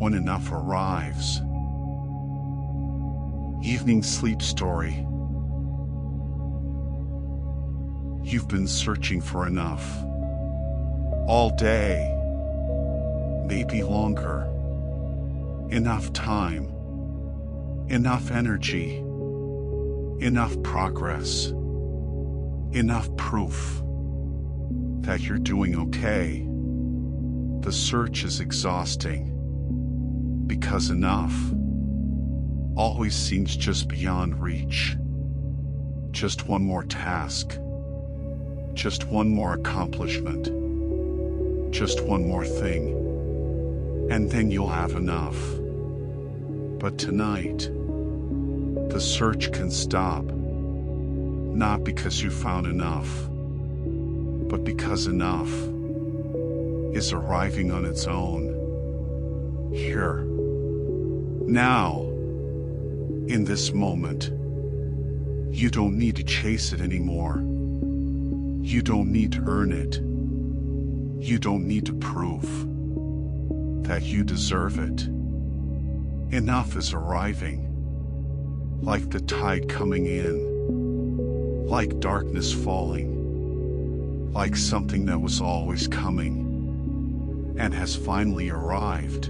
when enough arrives. Evening sleep story. You've been searching for enough all day, maybe longer. Enough time, enough energy, enough progress, enough proof that you're doing okay. The search is exhausting because enough always seems just beyond reach. Just one more task, just one more accomplishment, just one more thing, and then you'll have enough. But tonight, the search can stop, not because you found enough, but because enough is arriving on its own. Here, now, in this moment. You don't need to chase it anymore. You don't need to earn it. You don't need to prove that you deserve it. Enough is arriving, like the tide coming in, like darkness falling, like something that was always coming and has finally arrived.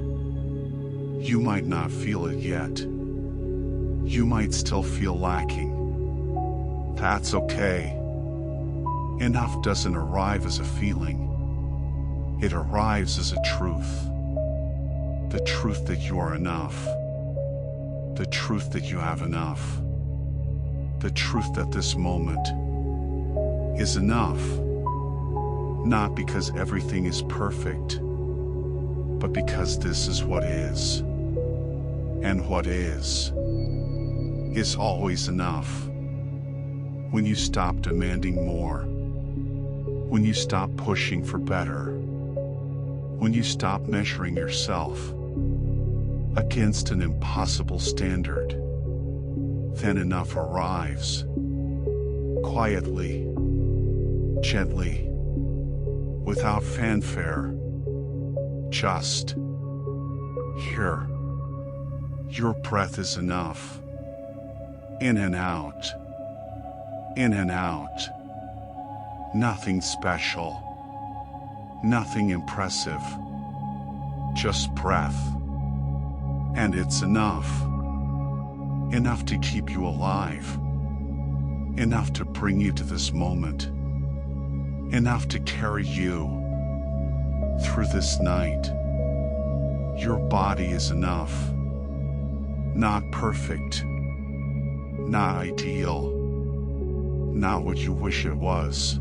You might not feel it yet. You might still feel lacking. That's okay. Enough doesn't arrive as a feeling. It arrives as a truth. The truth that you are enough. The truth that you have enough. The truth that this moment is enough. Not because everything is perfect, but because this is what is. And what is always enough. When you stop demanding more, when you stop pushing for better, when you stop measuring yourself against an impossible standard, then enough arrives, quietly, gently, without fanfare, just here. Your breath is enough. In and out. In and out. Nothing special. Nothing impressive. Just breath. And it's enough. Enough to keep you alive. Enough to bring you to this moment. Enough to carry you through this night. Your body is enough. Not perfect. Not ideal. Not what you wish it was.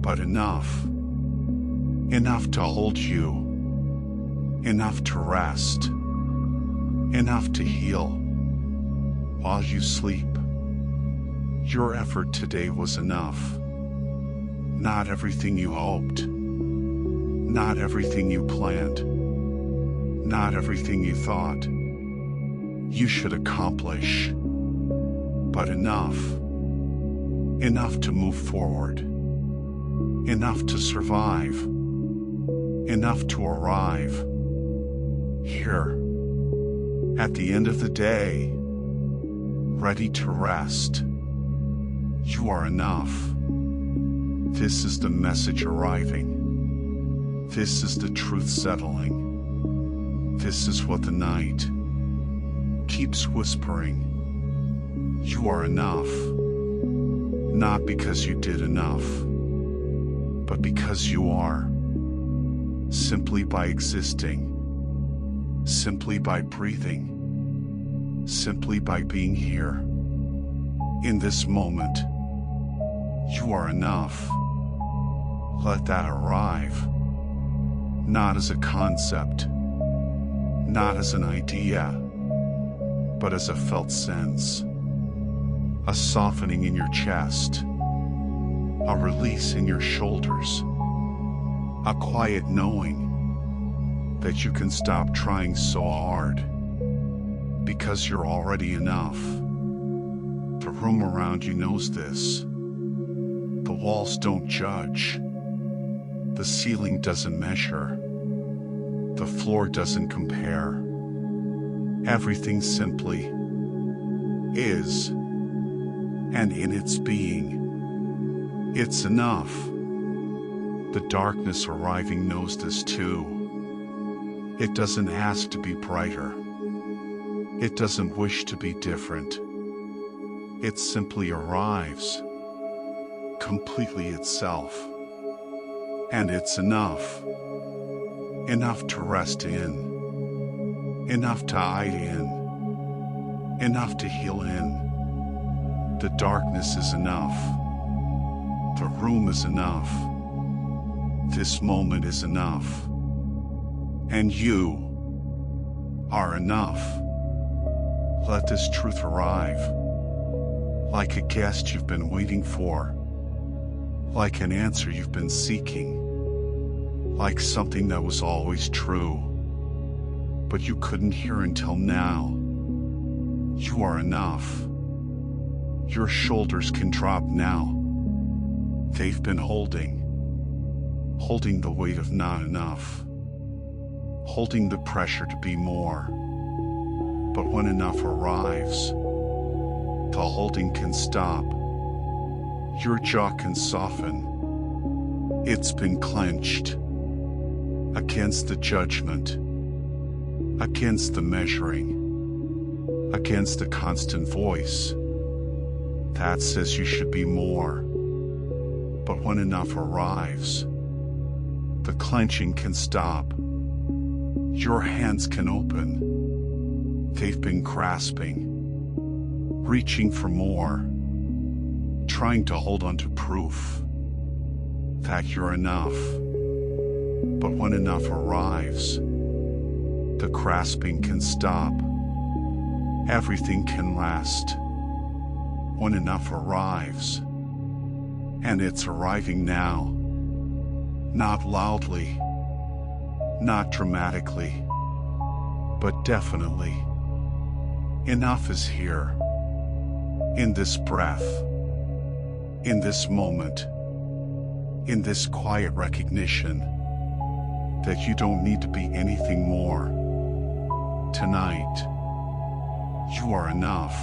But enough. Enough to hold you. Enough to rest. Enough to heal while you sleep. Your effort today was enough. Not everything you hoped. Not everything you planned. Not everything you thought you should accomplish. But enough. Enough to move forward. Enough to survive. Enough to arrive. Here. At the end of the day. Ready to rest. You are enough. This is the message arriving. This is the truth settling. This is what the night keeps whispering. You are enough. Not because you did enough, but because you are. Simply by existing. Simply by breathing. Simply by being here. In this moment, you are enough. Let that arrive. Not as a concept, not as an idea, but as a felt sense. A softening in your chest, a release in your shoulders, a quiet knowing that you can stop trying so hard because you're already enough. The room around you knows this. The walls don't judge. The ceiling doesn't measure. The floor doesn't compare. Everything simply is, and in its being, it's enough. The darkness arriving knows this too. It doesn't ask to be brighter. It doesn't wish to be different. It simply arrives, completely itself. And it's enough. Enough to rest in. Enough to hide in. Enough to heal in. The darkness is enough. The room is enough. This moment is enough. And you are enough. Let this truth arrive. Like a guest you've been waiting for. Like an answer you've been seeking. Like something that was always true, but you couldn't hear until now. You are enough. Your shoulders can drop now. They've been holding the weight of not enough, holding the pressure to be more. But when enough arrives, the holding can stop. Your jaw can soften. It's been clenched against the judgment, against the measuring, against the constant voice that says you should be more. But when enough arrives, the clenching can stop. Your hands can open. They've been grasping, reaching for more, trying to hold on to proof that you're enough. But when enough arrives, the grasping can stop. Everything can last. When enough arrives, and it's arriving now, not loudly, not dramatically, but definitely. Enough is here, in this breath, in this moment, in this quiet recognition that you don't need to be anything more. Tonight, you are enough,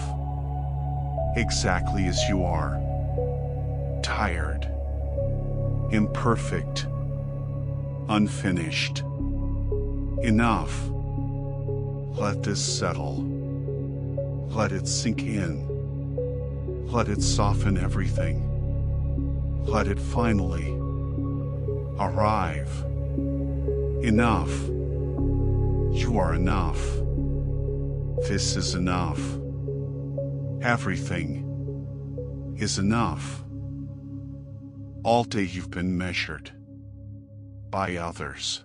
exactly as you are. Tired, imperfect, unfinished. Enough. Let this settle. Let it sink in. Let it soften everything. Let it finally arrive. Enough. You are enough. This is enough. Everything is enough. All day you've been measured by others,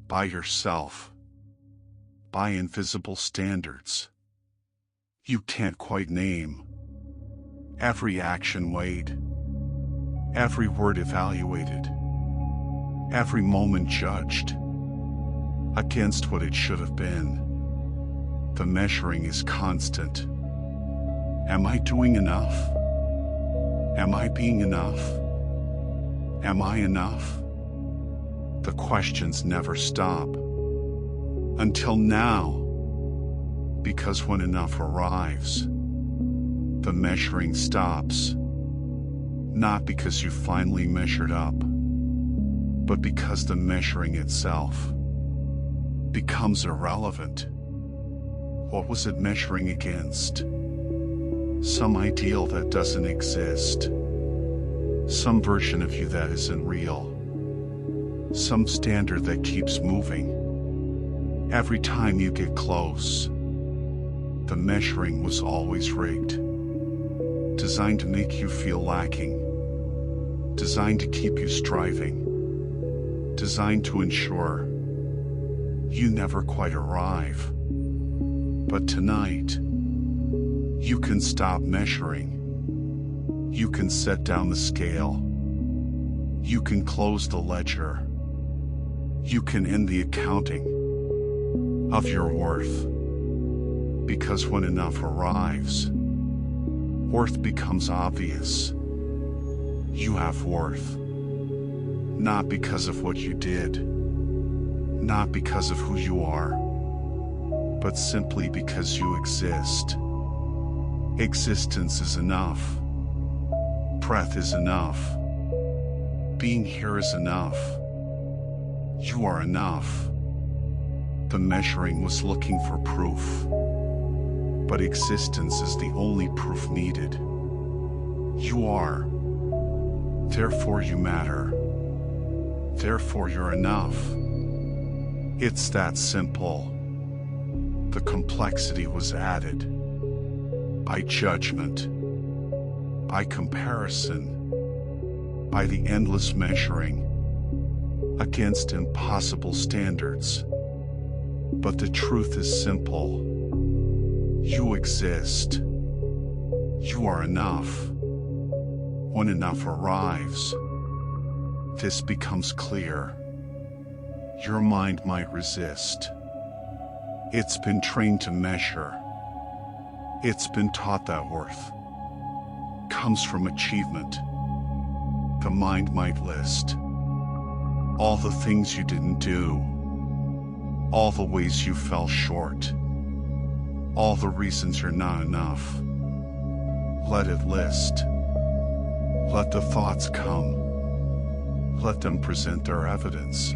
by yourself, by invisible standards you can't quite name. Every action weighed, every word evaluated, every moment judged against what it should have been. The measuring is constant. Am I doing enough? Am I being enough? Am I enough? The questions never stop. Until now. Because when enough arrives, the measuring stops. Not because you finally measured up, but because the measuring itself becomes irrelevant. What was it measuring against? Some ideal that doesn't exist. Some version of you that isn't real. Some standard that keeps moving. Every time you get close, the measuring was always rigged. Designed to make you feel lacking. Designed to keep you striving. Designed to ensure you never quite arrive. But tonight, you can stop measuring. You can set down the scale. You can close the ledger. You can end the accounting of your worth. Because when enough arrives, worth becomes obvious. You have worth. Not because of what you did. not because of who you are, but simply because you exist. Existence is enough. Breath is enough. Being here is enough. You are enough. The measuring was looking for proof, but existence is the only proof needed. You are. Therefore you matter. Therefore you're enough. It's that simple. The complexity was added by judgment, by comparison, by the endless measuring against impossible standards. But the truth is simple. You exist. You are enough. When enough arrives, this becomes clear. Your mind might resist. It's been trained to measure. It's been taught that worth comes from achievement. The mind might list all the things you didn't do, all the ways you fell short, all the reasons you're not enough. Let it list. Let the thoughts come. Let them present their evidence.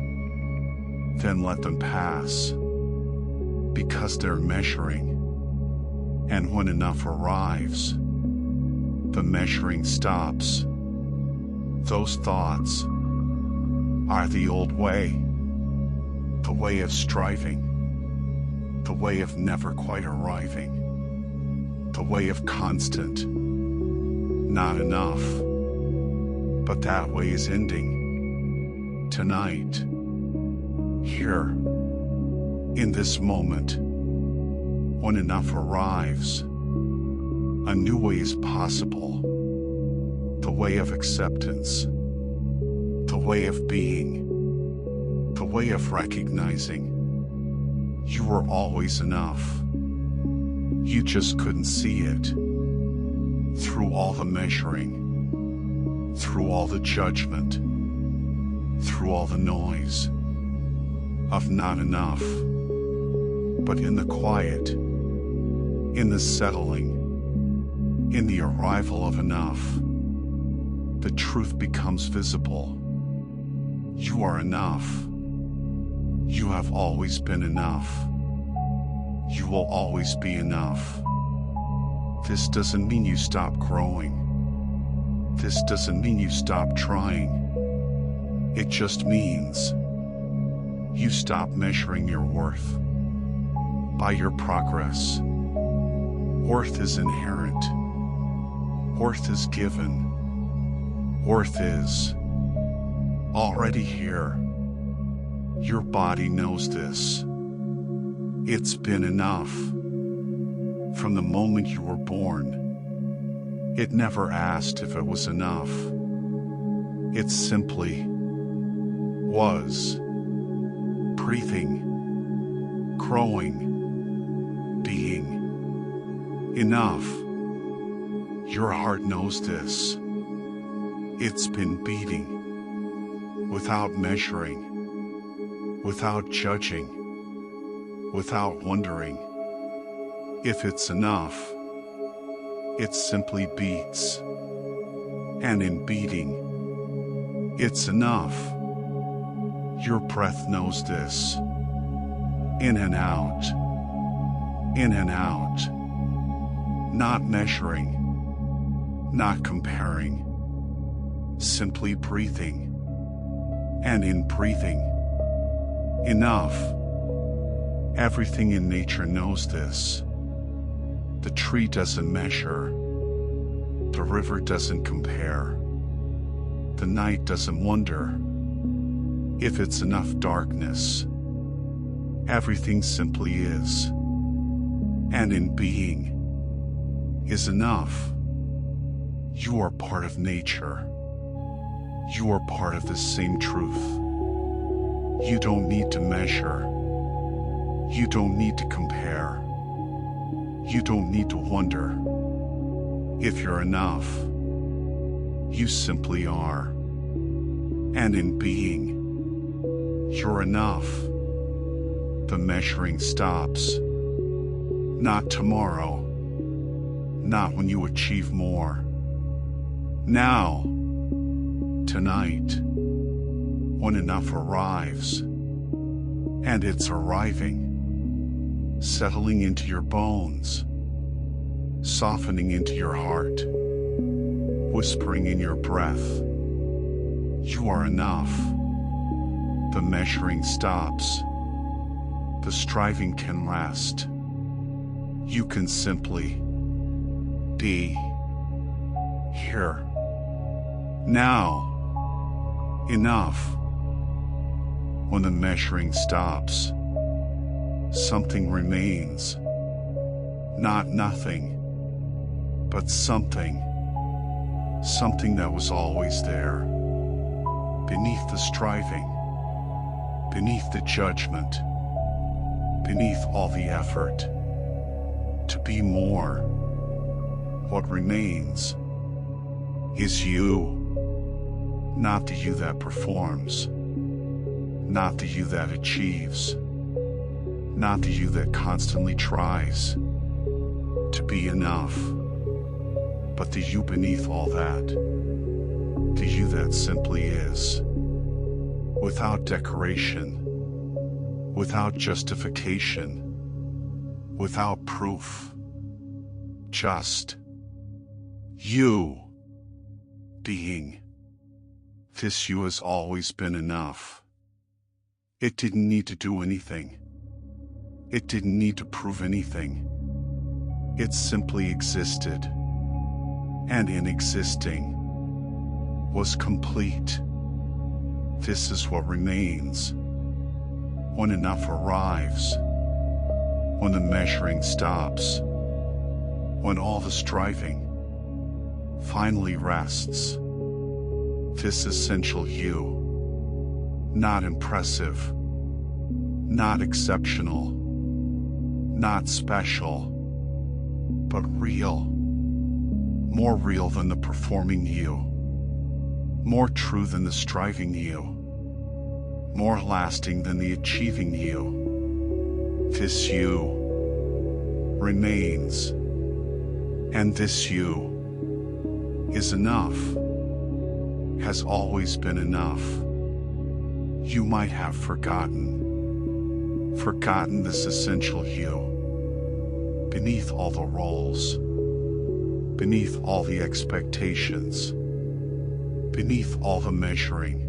Then let them pass. Because they're measuring. And when enough arrives, the measuring stops. Those thoughts are the old way. The way of striving. The way of never quite arriving. The way of constant. Not enough. But that way is ending. Tonight. Here. In this moment. When enough arrives. A new way is possible. The way of acceptance. The way of being. The way of recognizing. You were always enough. You just couldn't see it. Through all the measuring. Through all the judgment, through all the noise of not enough, but in the quiet, in the settling, in the arrival of enough, the truth becomes visible. You are enough. You have always been enough. You will always be enough. This doesn't mean you stop growing. This doesn't mean you stop trying. It just means you stop measuring your worth by your progress. Worth is inherent. Worth is given. Worth is already here. Your body knows this. It's been enough. From the moment you were born, it never asked if it was enough. It simply was. Breathing, growing, being. Enough. Your heart knows this. It's been beating, without measuring, without judging, without wondering if it's enough. It simply beats. And in beating, it's enough. Your breath knows this. In and out. In and out. Not measuring. Not comparing. Simply breathing. And in breathing, enough. Everything in nature knows this. The tree doesn't measure. The river doesn't compare. The night doesn't wonder if it's enough darkness. Everything simply is. And in being is enough. You are part of nature. You are part of the same truth. You don't need to measure. You don't need to compare. You don't need to wonder if you're enough. You simply are. And in being, you're enough. the measuring stops. Not tomorrow. Not when you achieve more. Now. Tonight. When enough arrives. And it's arriving. Settling into your bones. Softening into your heart. Whispering in your breath. You are enough. The measuring stops. The striving can rest. You can simply be here. Now. Enough. When the measuring stops, something remains. Not nothing, but something. Something that was always there. Beneath the striving. Beneath the judgment. Beneath all the effort. To be more. What remains is you. Not the you that performs. Not the you that achieves. Not the you that constantly tries to be enough. But the you beneath all that. The you that simply is. Without decoration. Without justification. Without proof. Just you being. This you has always been enough. It didn't need to do anything. It didn't need to prove anything. It simply existed. And in existing, was complete. This is what remains. When enough arrives. When the measuring stops. When all the striving finally rests. This essential you. Not impressive. Not exceptional. Not special. But real. More real than the performing you. More true than the striving you. More lasting than the achieving you. This you remains. And this you is enough. Has always been enough. You might have forgotten this essential you. Beneath all the roles. Beneath all the expectations. Beneath all the measuring.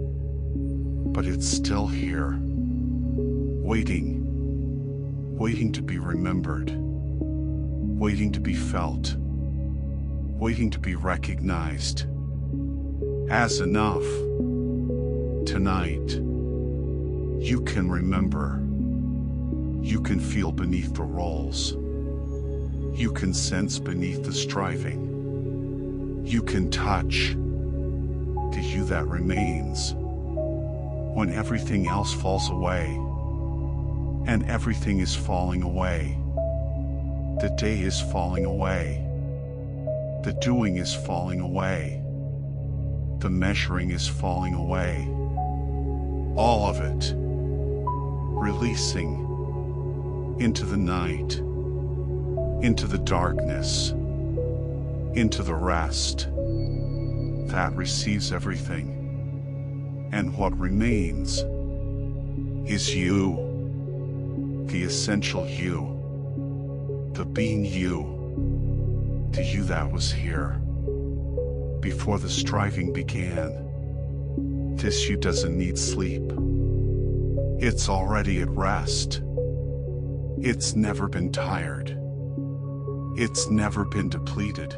But it's still here. Waiting. Waiting to be remembered. Waiting to be felt. Waiting to be recognized. As enough. Tonight. You can remember. You can feel beneath the roles. You can sense beneath the striving. You can touch the you that remains. When everything else falls away. And everything is falling away. The day is falling away. The doing is falling away. The measuring is falling away. All of it. Releasing into the night. Into the darkness. Into the rest. That receives everything. And what remains is you. The essential you. The being you. The you that was here. Before the striving began. This you doesn't need sleep. It's already at rest. It's never been tired. It's never been depleted.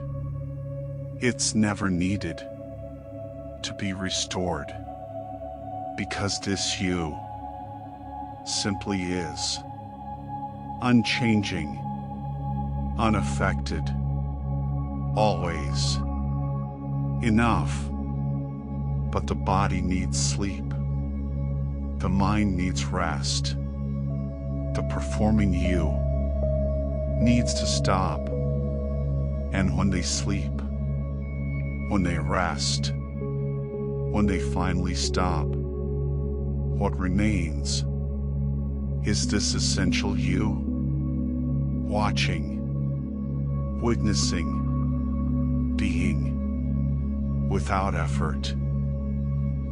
It's never needed to be restored. Because this you simply is. Unchanging. Unaffected. Always. Enough. But the body needs sleep. The mind needs rest. The performing you needs to stop. And when they sleep, when they rest, when they finally stop, what remains Is this essential you? Watching, witnessing, being, without effort,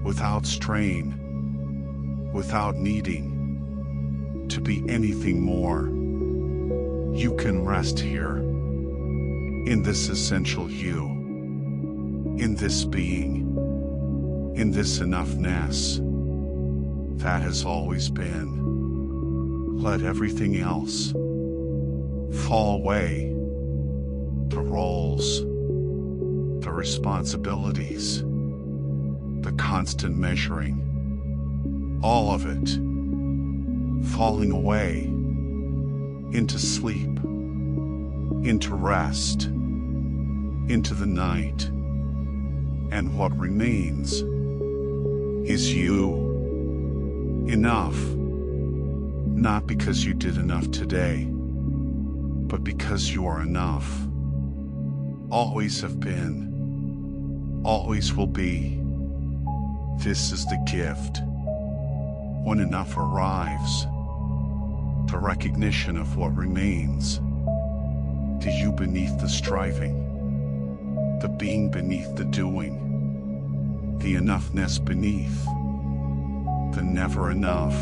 without strain, without needing to be anything more. You can rest here, in this essential you, in this being, in this enough-ness that has always been. Let everything else fall away. The roles, the responsibilities, the constant measuring, all of it falling away into sleep, into rest, into the night. And what remains is you. Enough. Not because you did enough today, but because you are enough. Always have been, always will be. This is the gift. When enough arrives, the recognition of what remains, the you beneath the striving, the being beneath the doing, the enough-ness beneath, the never enough.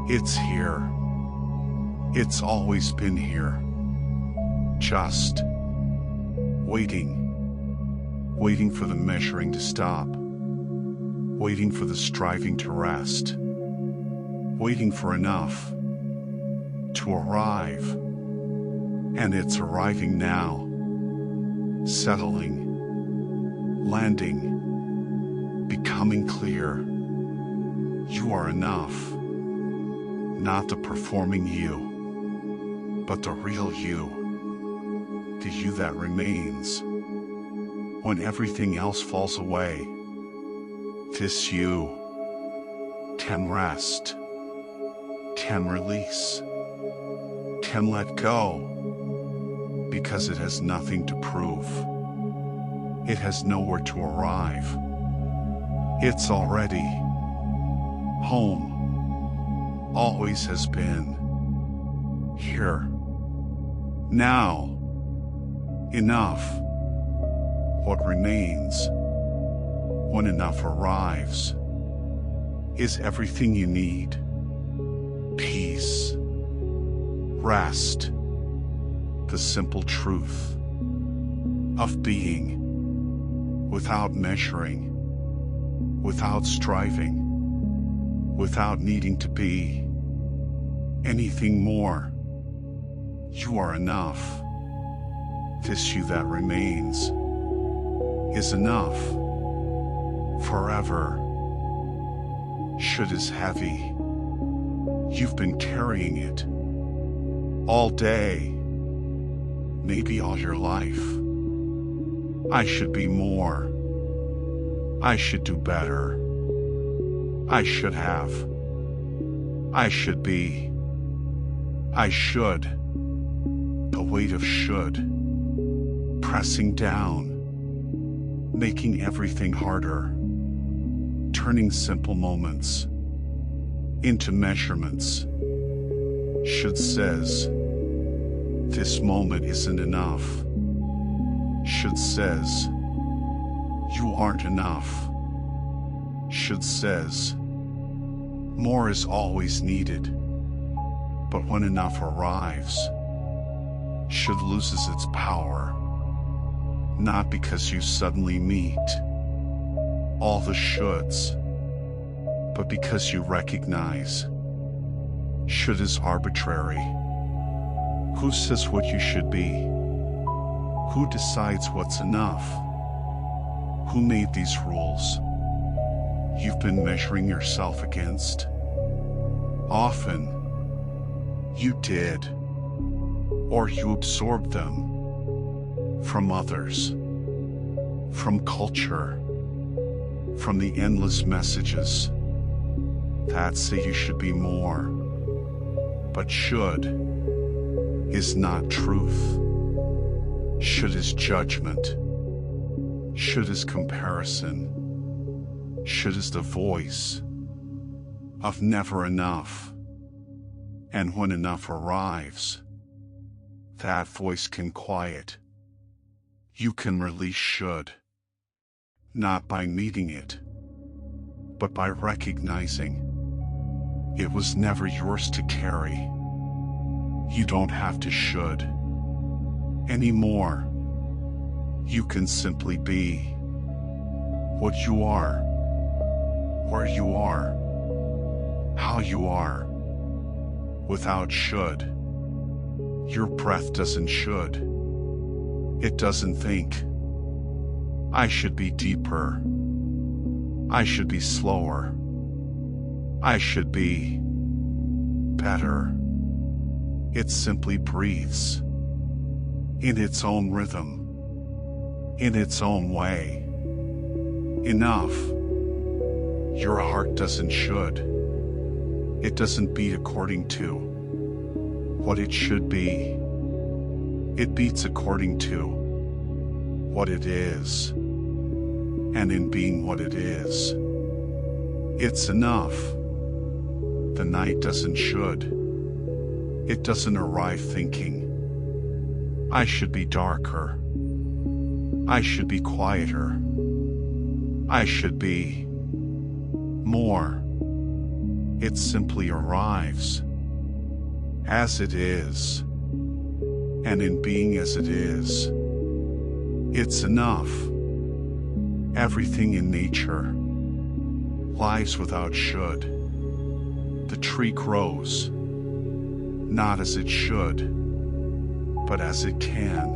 It's here. It's always been here. Just waiting. Waiting for the measuring to stop. Waiting for the striving to rest. Waiting for enough to arrive. And it's arriving now. Settling. Landing. Becoming clear. You are enough. Not the performing you, but the real you. The you that remains. When everything else falls away, this you can rest, can release, can let go, because it has nothing to prove. It has nowhere to arrive. It's already home. Always has been. Here. Now. Enough. What remains, when enough arrives, is everything you need. Peace. Rest. The simple truth of being, without measuring, without striving, without needing to be anything more. You are enough. This you that remains is enough. Forever. Should is heavy. You've been carrying it all day, maybe all your life. I should be more. I should do better. I should have. I should be. I should. The weight of should. Pressing down. Making everything harder. Turning simple moments into measurements. Should says, this moment isn't enough. Should says, you aren't enough. Should says, more is always needed. But when enough arrives, should loses its power. Not because you suddenly meet all the shoulds, but because you recognize should is arbitrary. Who says what you should be? Who decides what's enough? Who made these rules you've been measuring yourself against? Often, you did, or you absorbed them from others, from culture, from the endless messages that say you should be more. But should is not truth. Should is judgment. Should is comparison. Should is the voice of never enough. And when enough arrives, that voice can quiet. You can release should, not by needing it, but by recognizing it was never yours to carry. You don't have to should anymore. You can simply be what you are, where you are, how you are, without should. Your breath doesn't should. It doesn't think, I should be deeper. I should be slower. I should be better. It simply breathes in its own rhythm, in its own way. Enough. Your heart doesn't should. It doesn't beat according to what it should be. It beats according to what it is. And in being what it is, it's enough. The night doesn't should. It doesn't arrive thinking, I should be darker. I should be quieter. I should be more. It simply arrives as it is. And in being as it is, it's enough. Everything in nature lies without should. The tree grows, not as it should, but as it can.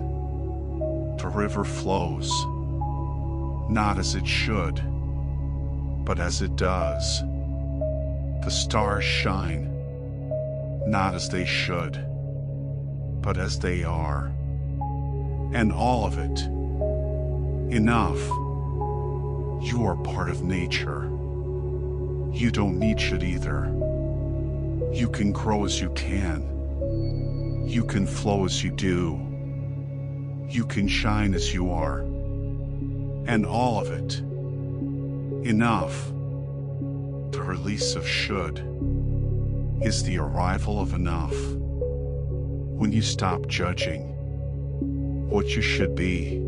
The river flows, not as it should, but as it does. The stars shine, not as they should, but as they are. And all of it, enough. You are part of nature. You don't need should either. You can grow as you can. You can flow as you do. You can shine as you are. And all of it, enough. The release of should is the arrival of enough. When you stop judging what you should be,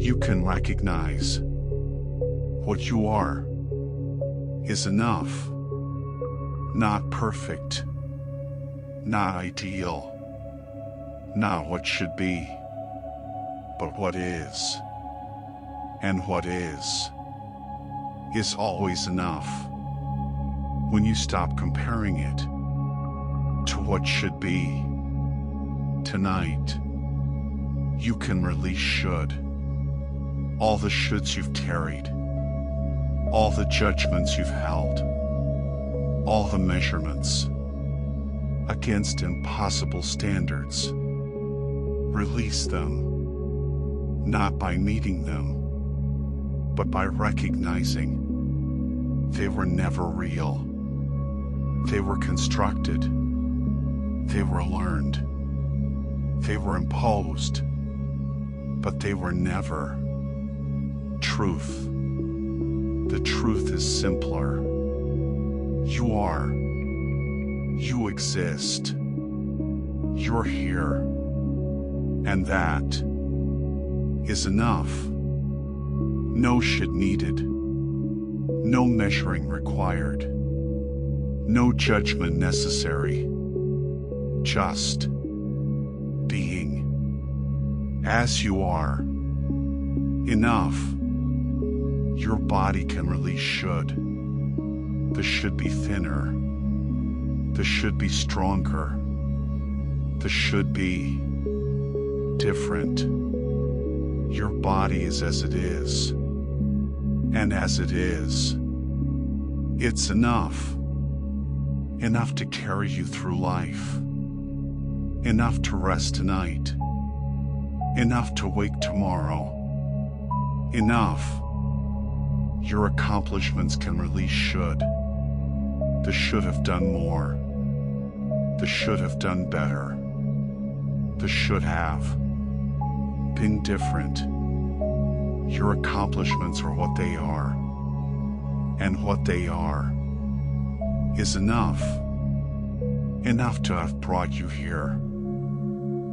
you can recognize what you are is enough. Not perfect, not ideal, not what should be, but what is. And what is always enough. When you stop comparing it to what should be, tonight, you can release should. All the shoulds you've carried, all the judgments you've held, all the measurements against impossible standards. Release them, not by needing them, but by recognizing they were never real. They were constructed. They were learned. They were imposed, but they were never truth. The truth is simpler. You are. You exist. You're here. And that is enough. No should needed. No measuring required. No judgment necessary. Just being as you are. Enough. Your body can release should. The should be thinner. The should be stronger. The should be different. Your body is as it is. And as it is, it's enough. Enough to carry you through life. Enough to rest tonight. Enough to wake tomorrow. Enough. Your accomplishments can release should. The should have done more. The should have done better. The should have been different. Your accomplishments are what they are. And what they are is enough. Enough to have brought you here.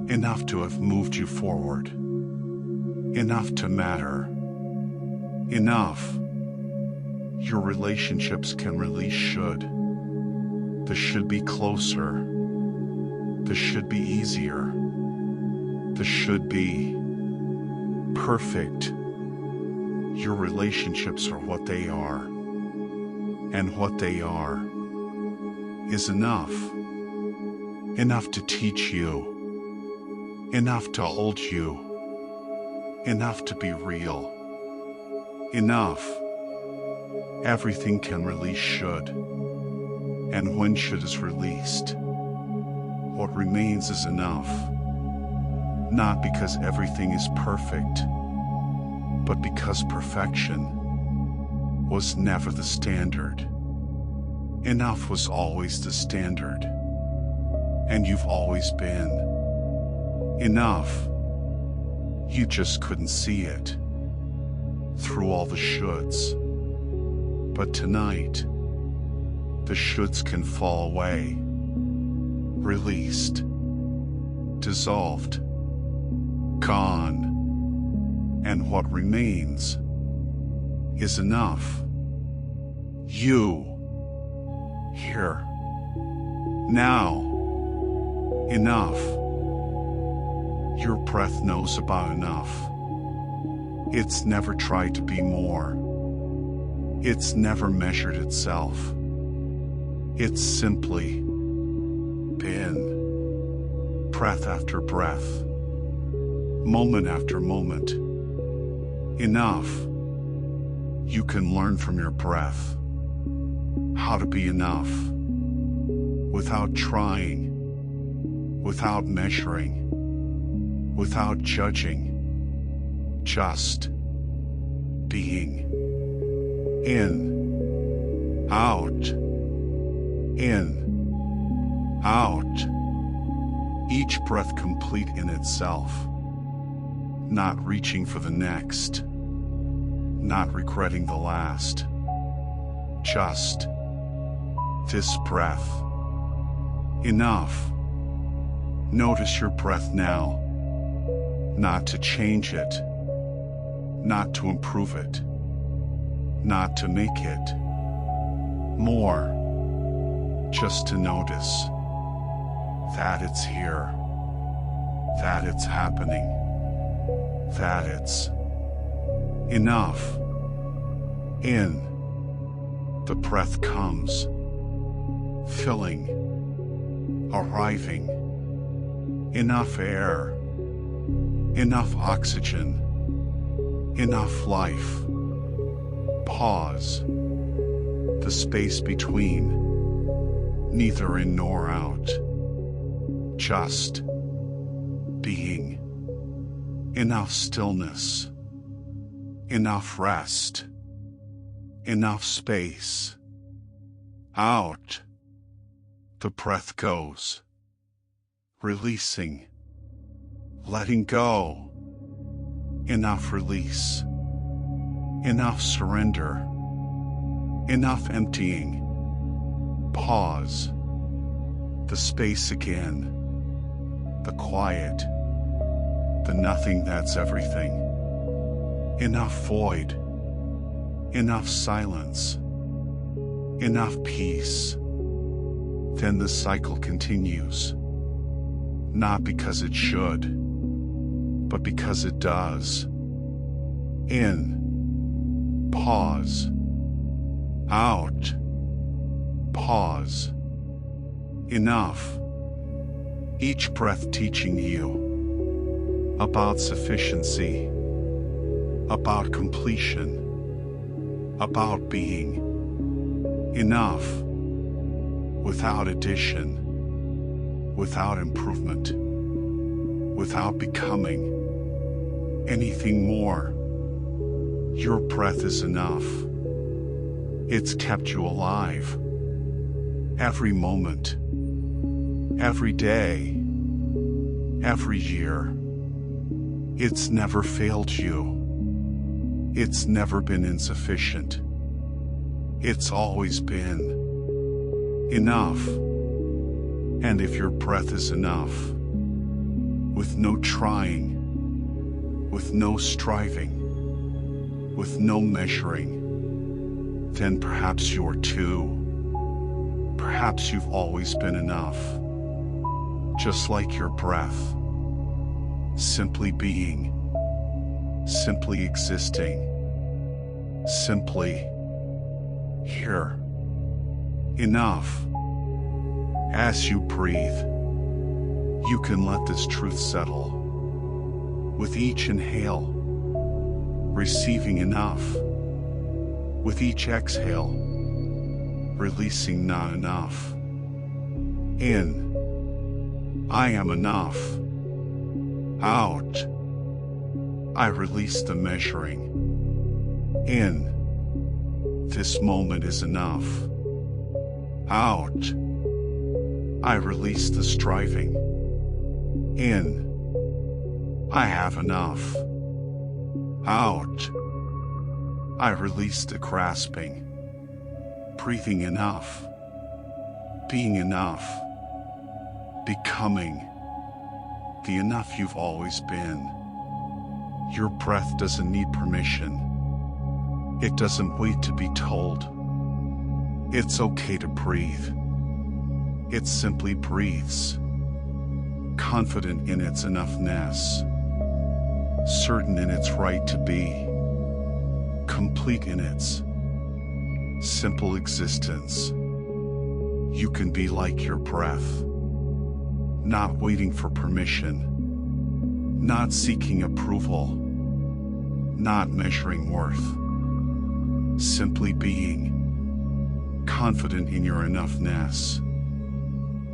Enough to have moved you forward. Enough to matter. Enough. Your relationships can release should. This should be closer. This should be easier. This should be perfect. Your relationships are what they are. And what they are is enough. Enough to teach you. Enough to hold you. Enough to be real. Enough. Everything can release should. And when should is released, what remains is enough. Not because everything is perfect, but because perfection was never the standard. Enough was always the standard. And you've always been enough. You just couldn't see it through all the shoulds. But tonight, the shoulds can fall away, released, dissolved, gone, and what remains is enough. You, here, now, enough. Your breath knows about enough. It's never tried to be more. It's never measured itself. It's simply been, breath after breath, moment after moment. Enough. You can learn from your breath how to be enough without trying, without measuring, without judging, just being. In, out, in, out. Each breath complete in itself, not reaching for the next, not regretting the last. Just this breath. Enough. Notice your breath now. Not to change it, not to improve it, not to make it more, just to notice that it's here, that it's happening, that it's enough. In, the breath comes, filling, arriving, enough air, enough oxygen, enough life. Pause. The space between, neither in nor out. Just being. Enough stillness. Enough rest. Enough space. Out. The breath goes. Releasing. Letting go. Enough release. Enough surrender. Enough emptying. Pause. The space again. The quiet. The nothing that's everything. Enough void. Enough silence. Enough peace. Then the cycle continues. Not because it should, but because it does. In. Pause. Out. Pause. Enough. Each breath teaching you about sufficiency, about completion, about being enough, without addition, without improvement, without becoming anything more. Your breath is enough. It's kept you alive. Every moment, every day, every year. It's never failed you. It's never been insufficient. It's always been enough. And if your breath is enough, with no trying, with no striving, with no measuring, then perhaps you're two. Perhaps you've always been enough, just like your breath, simply being, simply existing, simply here. Enough. As you breathe, you can let this truth settle. With each inhale, receiving enough. With each exhale, releasing not enough. In, I am enough. Out, I release the measuring. In, this moment is enough. Out, I release the striving. In, I have enough. Out, I release the grasping. Breathing enough. Being enough. Becoming the enough you've always been. Your breath doesn't need permission. It doesn't wait to be told. It's okay to breathe. It simply breathes, confident in its enough-ness, certain in its right to be, complete in its simple existence. You can be like your breath, not waiting for permission, not seeking approval, not measuring worth, simply being, confident in your enough-ness,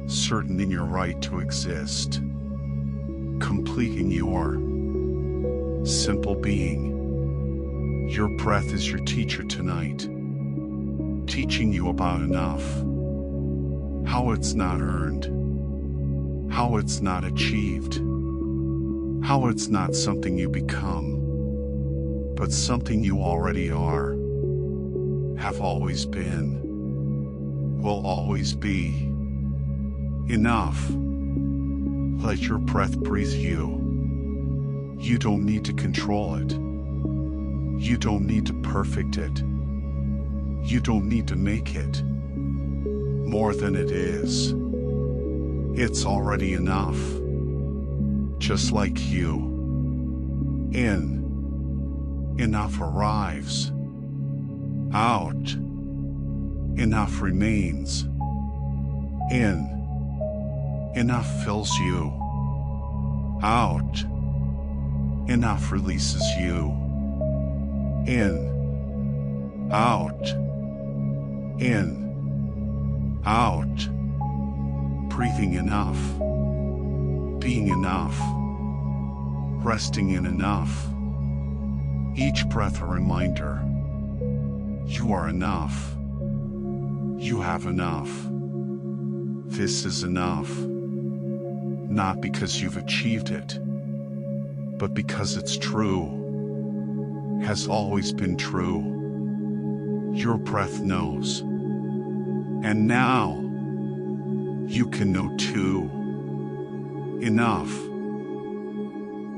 certain in your right to exist, complete in your simple being. Your breath is your teacher tonight, teaching you about enough, how it's not earned, how it's not achieved, how it's not something you become, but something you already are, have always been, will always be. Enough. Let your breath breathe you. You don't need to control it. You don't need to perfect it. You don't need to make it more than it is. It's already enough. Just like you. In. Enough arrives. Out. Enough remains. In. Enough fills you. Out. Enough releases you. In. Out. In. Out. Breathing enough. Being enough. Resting in enough. Each breath a reminder. You are enough. You have enough. This is enough. Not because you've achieved it, but because it's true, has always been true. Your breath knows. And now, you can know too. Enough.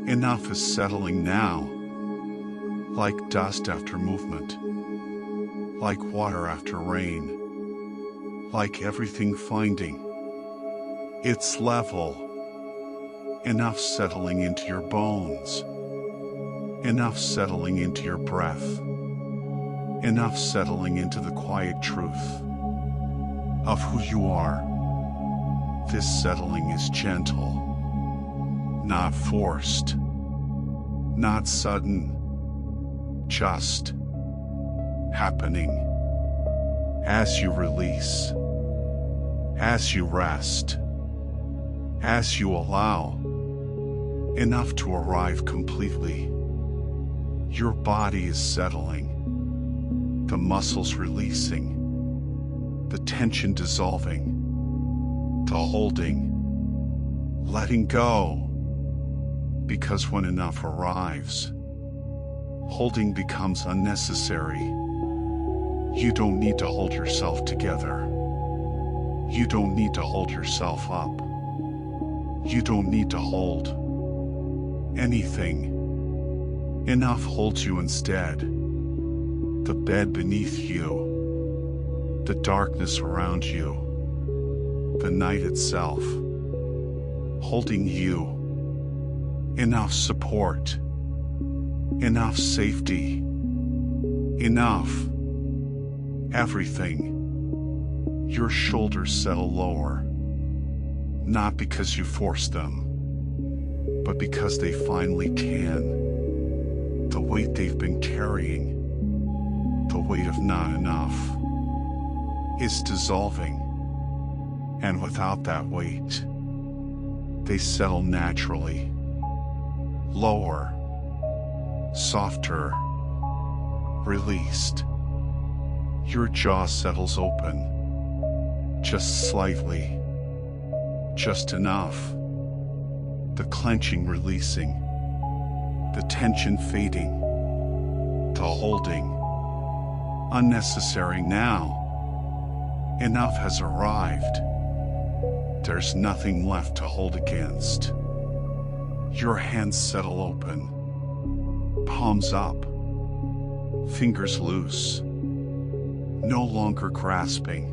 Enough is settling now, like dust after movement, like water after rain, like everything finding its level. Enough settling into your bones. Enough settling into your breath. Enough settling into the quiet truth of who you are. This settling is gentle, not forced, not sudden, just happening. As you release, as you rest, as you allow enough to arrive completely, your body is settling, the muscles releasing, the tension dissolving, the holding, letting go, because when enough arrives, holding becomes unnecessary. You don't need to hold yourself together. You don't need to hold yourself up. You don't need to hold anything. Enough holds you instead. The bed beneath you, the darkness around you, the night itself, holding you. Enough support, enough safety, enough everything. Your shoulders settle lower, not because you force them, but because they finally can. The weight they've been carrying, the weight of not enough, is dissolving. And without that weight, they settle naturally. Lower, softer, released. Your jaw settles open, just slightly, just enough. The clenching releasing, the tension fading, the holding unnecessary now. Enough has arrived. There's nothing left to hold against. Your hands settle open, palms up, fingers loose, no longer grasping,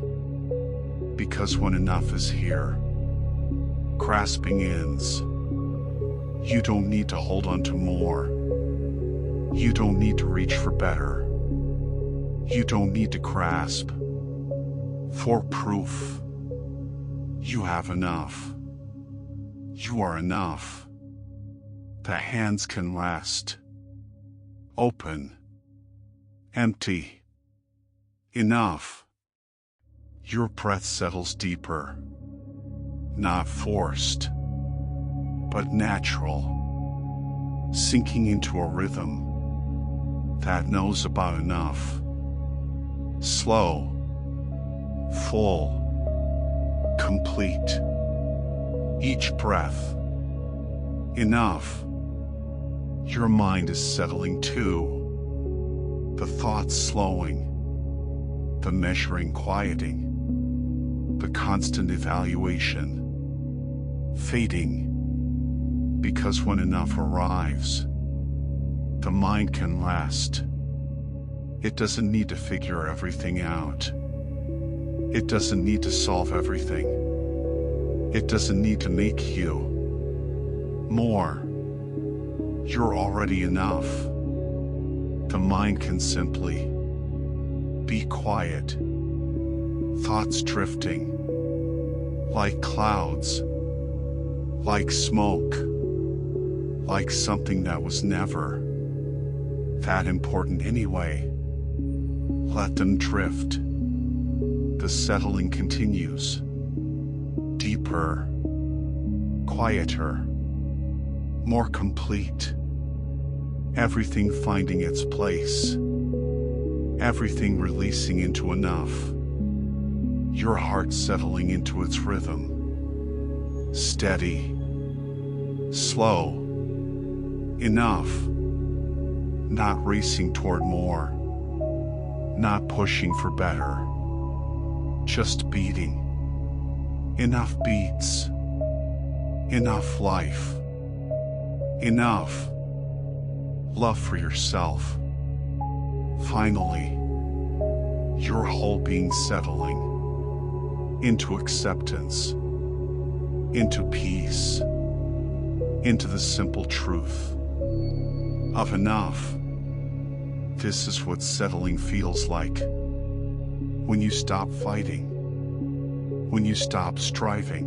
because when enough is here, grasping ends. You don't need to hold on to more. You don't need to reach for better. You don't need to grasp for proof. You have enough. You are enough. The hands can rest. Open. Empty. Enough. Your breath settles deeper. Not forced, but natural. Sinking into a rhythm that knows about enough. Slow. Full. Complete. Each breath. Enough. Your mind is settling too. The thoughts slowing. The measuring quieting. The constant evaluation fading. Because when enough arrives, the mind can rest. It doesn't need to figure everything out. It doesn't need to solve everything. It doesn't need to make you more. You're already enough. The mind can simply be quiet. Thoughts drifting like clouds, like smoke, like something that was never that important anyway. Let them drift. The settling continues. Deeper, quieter, more complete. Everything finding its place. Everything releasing into enough. Your heart settling into its rhythm. Steady. Slow. Enough. Not racing toward more. Not pushing for better. Just beating. Enough beats. Enough life. Enough love for yourself. Finally, your whole being settling into acceptance, into peace, into the simple truth of enough. This is what settling feels like. When you stop fighting, when you stop striving,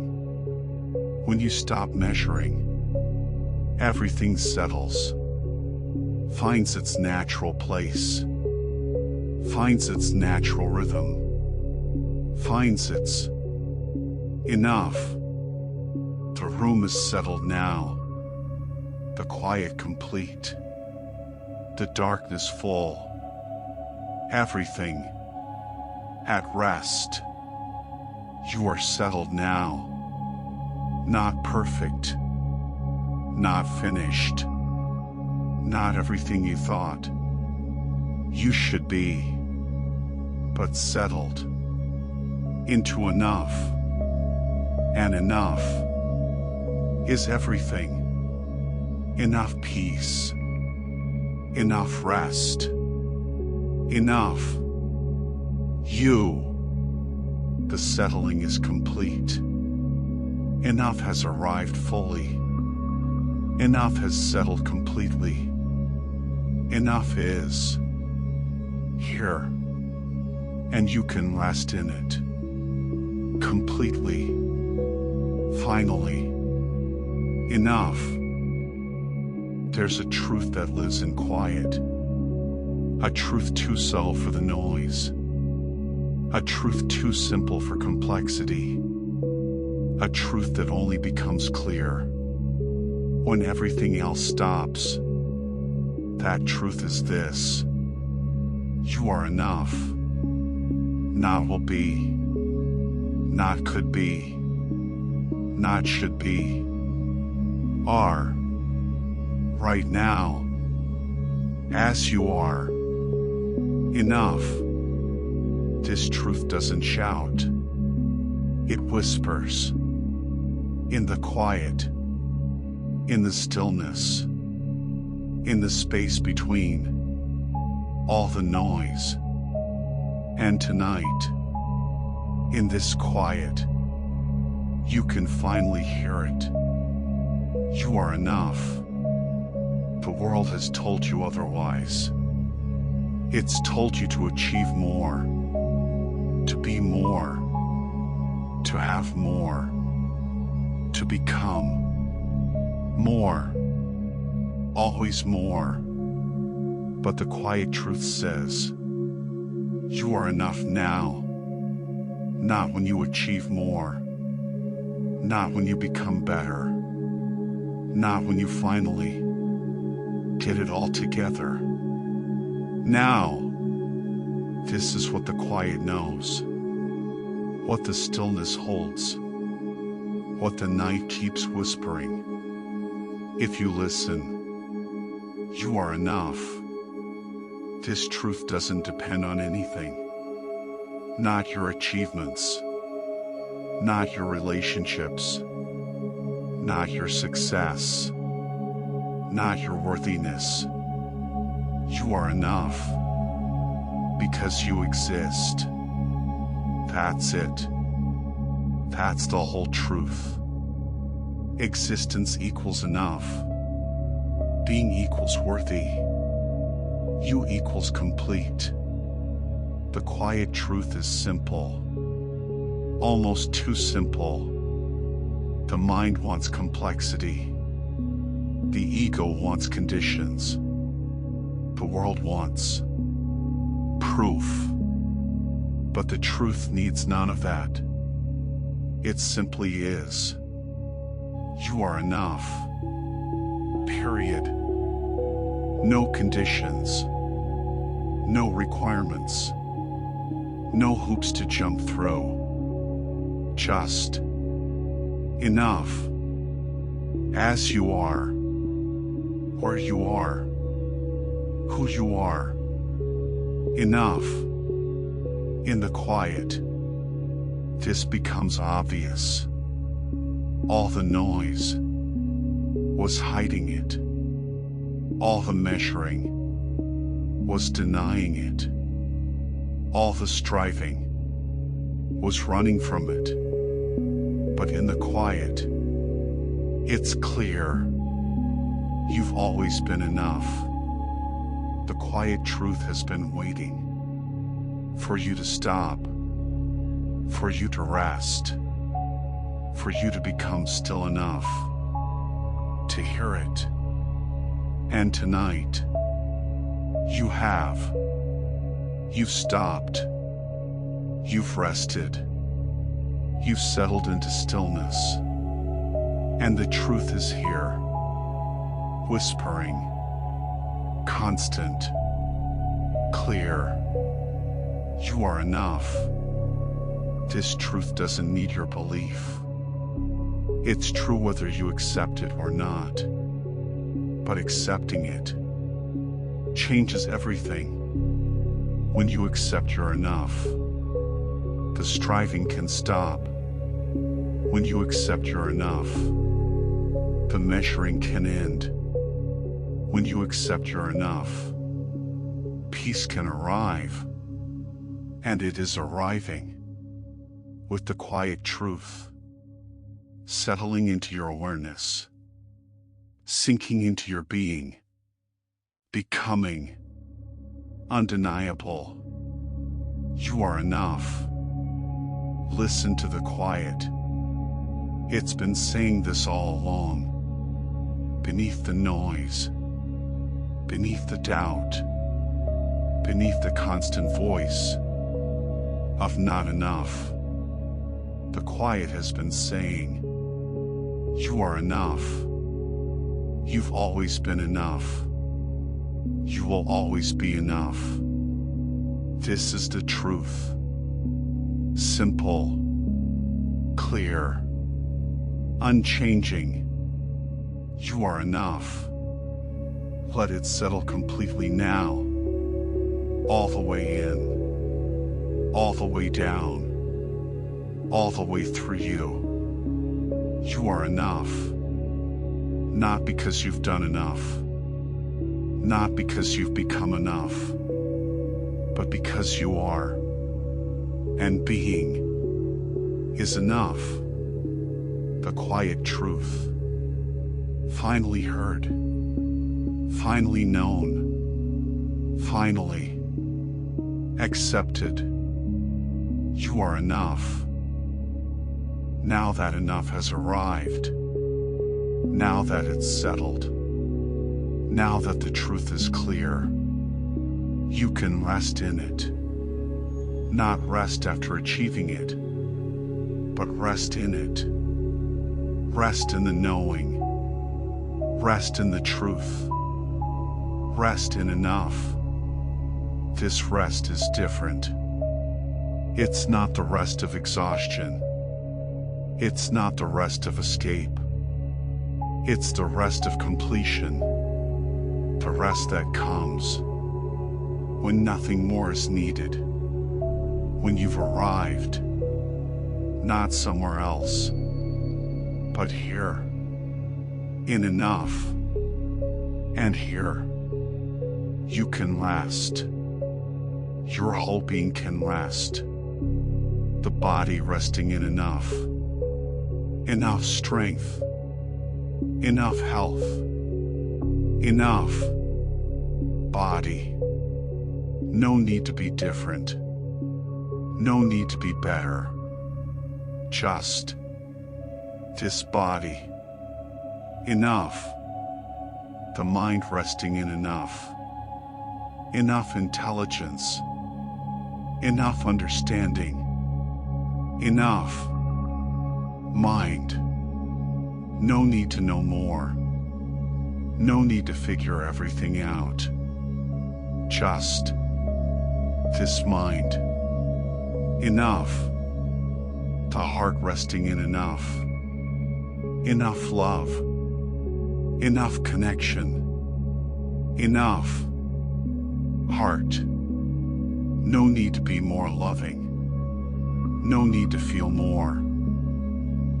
when you stop measuring, everything settles, finds its natural place, finds its natural rhythm, finds its enough. The room is settled now, the quiet complete, the darkness full, everything at rest. You are settled now, not perfect, not finished, not everything you thought you should be, but settled into enough. And enough is everything. Enough peace. Enough rest. Enough. You. The settling is complete. Enough has arrived fully. Enough has settled completely. Enough is here, and you can rest in it. Completely. Finally. Enough. There's a truth that lives in quiet. A truth too subtle for the noise. A truth too simple for complexity. A truth that only becomes clear when everything else stops. That truth is this: you are enough. Not will be, not could be, not should be, are. Right now, as you are. Enough. This truth doesn't shout. It whispers. In the quiet. In the stillness. In the space between all the noise. And tonight, in this quiet, you can finally hear it. You are enough. The world has told you otherwise. It's told you to achieve more, to be more, to have more, to become more, always more. But the quiet truth says, you are enough now, not when you achieve more, not when you become better, not when you finally get it all together. Now, this is what the quiet knows, what the stillness holds, what the night keeps whispering. If you listen, you are enough. This truth doesn't depend on anything. Not your achievements, not your relationships, not your success, not your worthiness. You are enough because you exist. That's it. That's the whole truth. Existence equals enough. Being equals worthy. You equals complete. The quiet truth is simple. Almost too simple. The mind wants complexity. The ego wants conditions. The world wants proof. But the truth needs none of that. It simply is. You are enough. Period. No conditions. No requirements. No hoops to jump through. Just enough. As you are. Where you are. Who you are. Enough. In the quiet, this becomes obvious. All the noise was hiding it. All the measuring was denying it. All the striving was running from it. But in the quiet, it's clear. You've always been enough. The quiet truth has been waiting for you to stop, for you to rest, for you to become still enough to hear it. And tonight, you have. You've stopped. You've rested. You've settled into stillness. And the truth is here, whispering, constant, clear. You are enough. This truth doesn't need your belief. It's true whether you accept it or not. But accepting it changes everything. When you accept you're enough, the striving can stop. When you accept you're enough, the measuring can end. When you accept you're enough, peace can arrive, and it is arriving with the quiet truth, settling into your awareness, sinking into your being, becoming undeniable. You are enough. Listen to the quiet. It's been saying this all along. Beneath the noise, beneath the doubt, beneath the constant voice of not enough, the quiet has been saying, you are enough. You've always been enough. You will always be enough. This is the truth. Simple, clear, unchanging. You are enough. Let it settle completely now. All the way in, all the way down, all the way through you. You are enough. Not because you've done enough, not because you've become enough, but because you are. And being is enough. The quiet truth. Finally heard. Finally known. Finally accepted. You are enough. Now that enough has arrived. Now that it's settled. Now that the truth is clear. You can rest in it. Not rest after achieving it, but rest in it. Rest in the knowing. Rest in the truth. Rest in enough. This rest is different. It's not the rest of exhaustion. It's not the rest of escape. It's the rest of completion. The rest that comes when nothing more is needed. When you've arrived, not somewhere else, but here, in enough, and here, you can rest. Your whole being can rest. The body resting in enough. Enough strength. Enough health. Enough body. No need to be different. No need to be better. Just this body. Enough. The mind resting in enough. Enough intelligence. Enough understanding. Enough mind. No need to know more. No need to figure everything out. Just this mind. Enough. The heart resting in enough. Enough love. Enough connection. Enough heart. No need to be more loving. No need to feel more.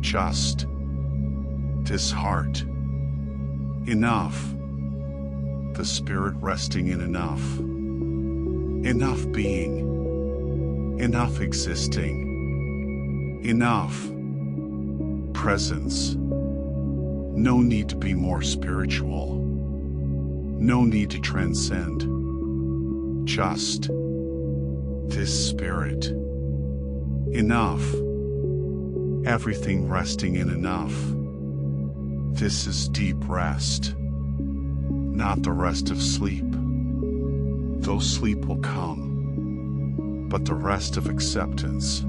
Just this heart. Enough. The spirit resting in enough. Enough being. Enough existing. Enough presence. No need to be more spiritual. No need to transcend. Just this spirit. Enough. Everything resting in enough. This is deep rest. Not the rest of sleep. Though sleep will come. But the rest of acceptance.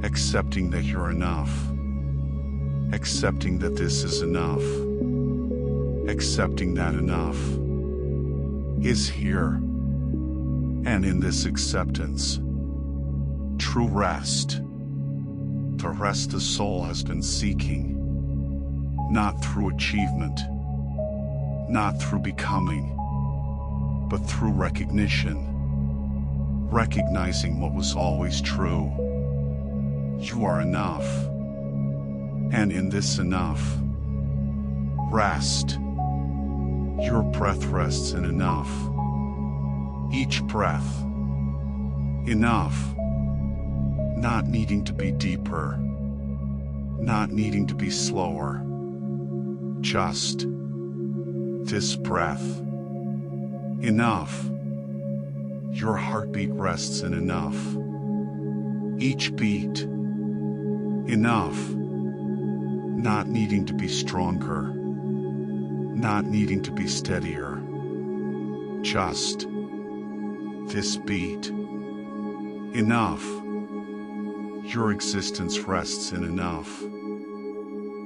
Accepting that you're enough. Accepting that this is enough. Accepting that enough is here. And in this acceptance, true rest, the rest the soul has been seeking, not through achievement, not through becoming, but through recognition, recognizing what was always true. You are enough. And in this enough, rest. Your breath rests in enough. Each breath, enough. Not needing to be deeper, not needing to be slower. Just this breath, enough. Your heartbeat rests in enough. Each beat, enough. Not needing to be stronger, not needing to be steadier. Just this beat, enough. Your existence rests in enough.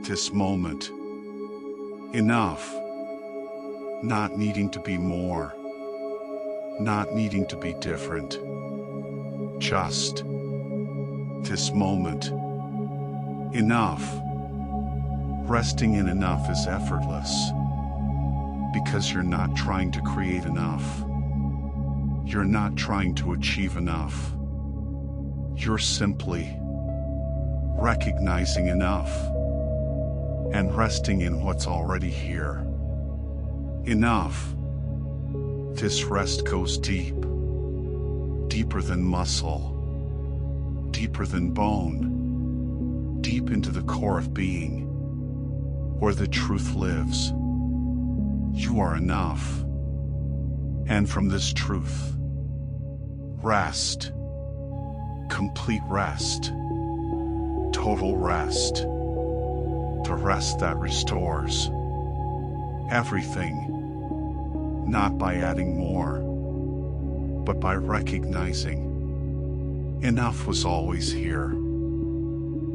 This moment, enough. Not needing to be more, not needing to be different. Just this moment, enough. Resting in enough is effortless, because you're not trying to create enough. You're not trying to achieve enough. You're simply recognizing enough and resting in what's already here. Enough. This rest goes deep, deeper than muscle, deeper than bone, deep into the core of being, where the truth lives. You are enough. And from this truth, rest, complete rest, total rest, the rest that restores everything, not by adding more, but by recognizing enough was always here.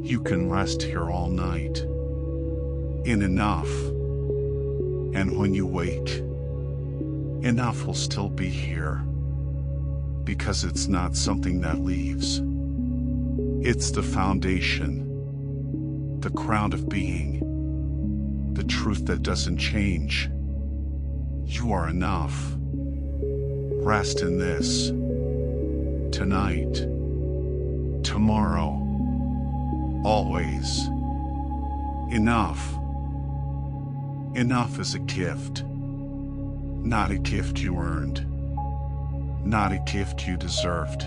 You can rest here all night in enough, and when you wake, enough will still be here, because it's not something that leaves. It's the foundation, the crown of being, the truth that doesn't change. You are enough. Rest in this. Tonight, tomorrow, always. Enough. Enough is a gift. Not a gift you earned. Not a gift you deserved.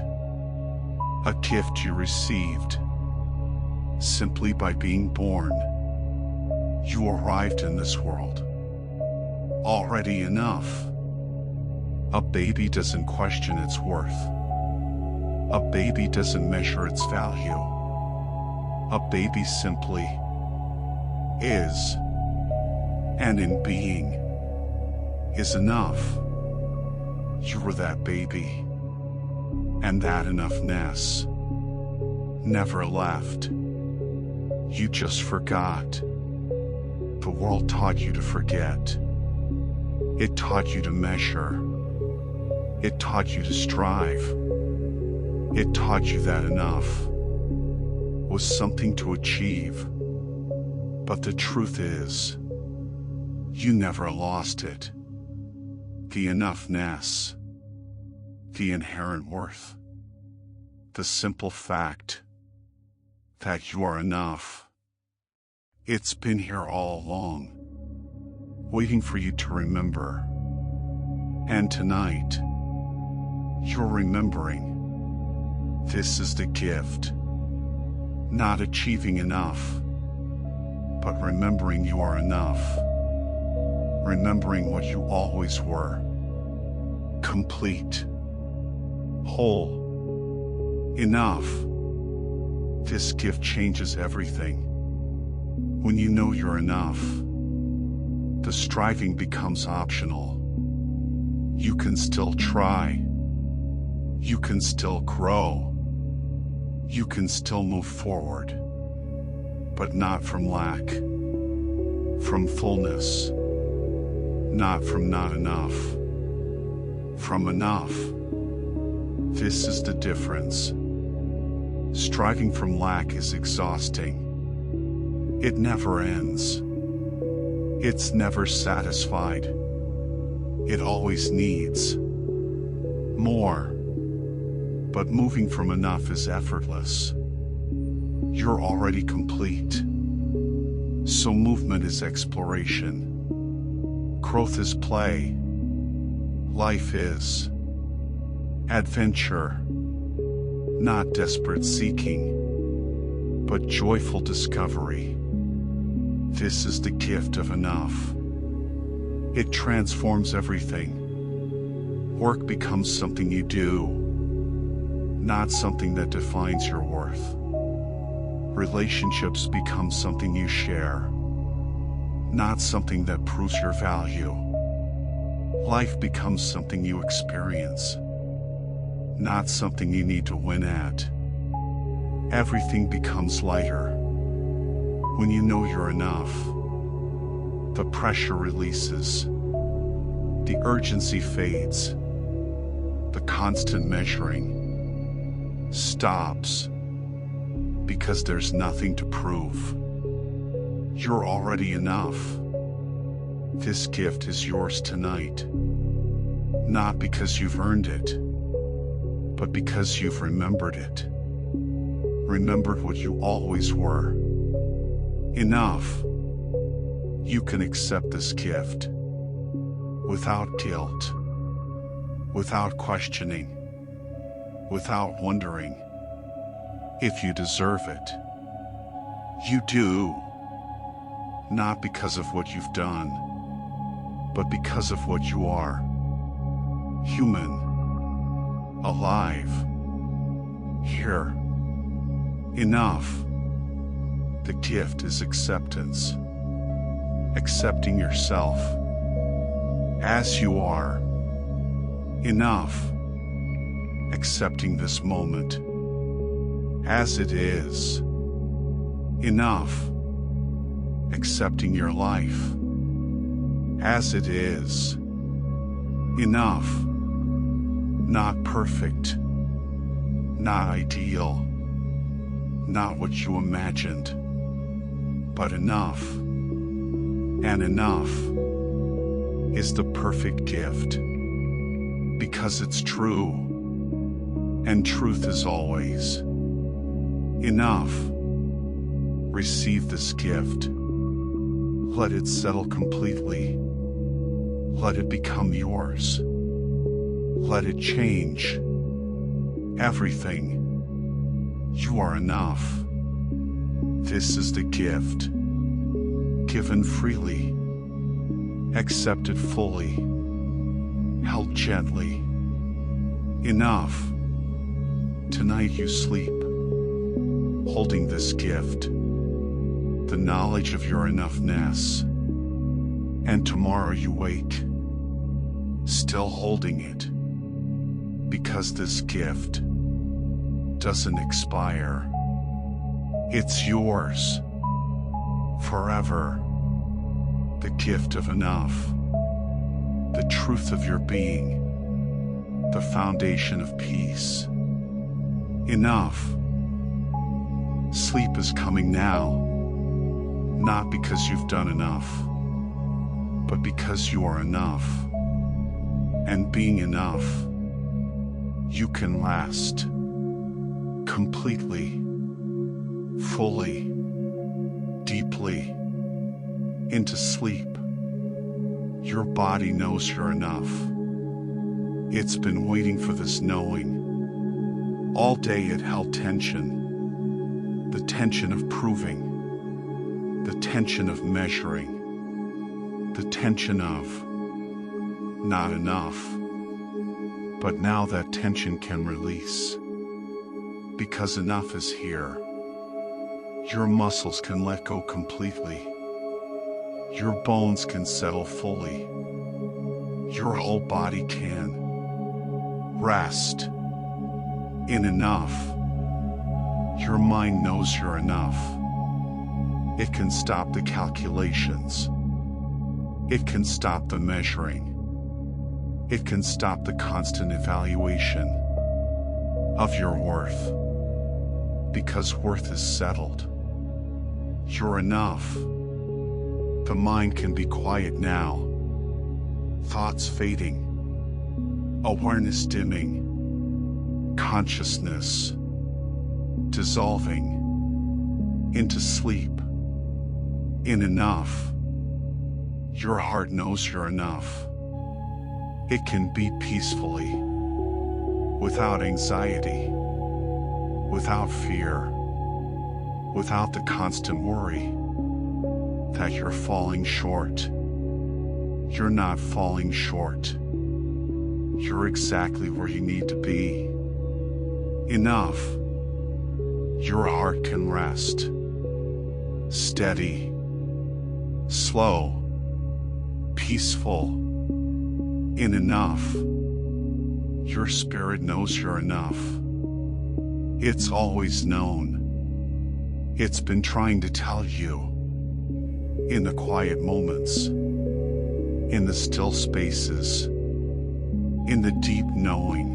A gift you received. Simply by being born, you arrived in this world already enough. A baby doesn't question its worth. A baby doesn't measure its value. A baby simply is, and in being is enough. You were that baby, and that enoughness never left. You just forgot. The world taught you to forget. It taught you to measure. It taught you to strive. It taught you that enough was something to achieve. But the truth is, you never lost it. The enough-ness, the inherent worth, the simple fact that you are enough. It's been here all along, waiting for you to remember. And tonight, you're remembering. This is the gift. Not achieving enough, but remembering you are enough. Remembering what you always were. Complete. Whole. Enough. This gift changes everything. When you know you're enough, the striving becomes optional. You can still try. You can still grow. You can still move forward. But not from lack. From fullness. Not from not enough. From enough. This is the difference. Striving from lack is exhausting. It never ends. It's never satisfied. It always needs more. But moving from enough is effortless. You're already complete. So movement is exploration. Growth is play. Life is adventure. Not desperate seeking, but joyful discovery. This is the gift of enough. It transforms everything. Work becomes something you do, not something that defines your worth. Relationships become something you share, not something that proves your value. Life becomes something you experience, not something you need to win at. Everything becomes lighter when you know you're enough. The pressure releases, the urgency fades, the constant measuring stops, because there's nothing to prove. You're already enough. This gift is yours tonight, not because you've earned it, but because you've remembered it. Remembered what you always were. Enough. You can accept this gift without guilt, without questioning, without wondering if you deserve it. You do, not because of what you've done, but because of what you are. Human, alive, here. Enough. The gift is acceptance. Accepting yourself as you are. Enough. Accepting this moment as it is. Enough. Accepting your life as it is. Enough. Not perfect, not ideal, not what you imagined, but enough. And enough is the perfect gift, because it's true, and truth is always enough. Receive this gift. Let it settle completely. Let it become yours. Let it change everything. You are enough. This is the gift. Given freely, accepted fully, held gently. Enough. Tonight you sleep, holding this gift, the knowledge of your enough-ness. And tomorrow you wake, still holding it, because this gift doesn't expire. It's yours forever. The gift of enough, the truth of your being, the foundation of peace. Enough. Sleep is coming now, not because you've done enough, but because you are enough. And being enough, you can last completely, fully, deeply into sleep. Your body knows you're enough. It's been waiting for this knowing. All day it held tension. The tension of proving. The tension of measuring. The tension of not enough. But now that tension can release. Because enough is here. Your muscles can let go completely. Your bones can settle fully. Your whole body can rest in enough. Your mind knows you're enough. It can stop the calculations. It can stop the measuring. It can stop the constant evaluation of your worth. Because worth is settled. You're enough. The mind can be quiet now. Thoughts fading. Awareness dimming. Consciousness dissolving into sleep. In enough, your heart knows you're enough. It can beat peacefully, without anxiety, without fear, without the constant worry that you're falling short. You're not falling short. You're exactly where you need to be. Enough. Your heart can rest. Steady, slow, peaceful. In enough, your spirit knows you're enough. It's always known. It's been trying to tell you. In the quiet moments, in the still spaces, in the deep knowing,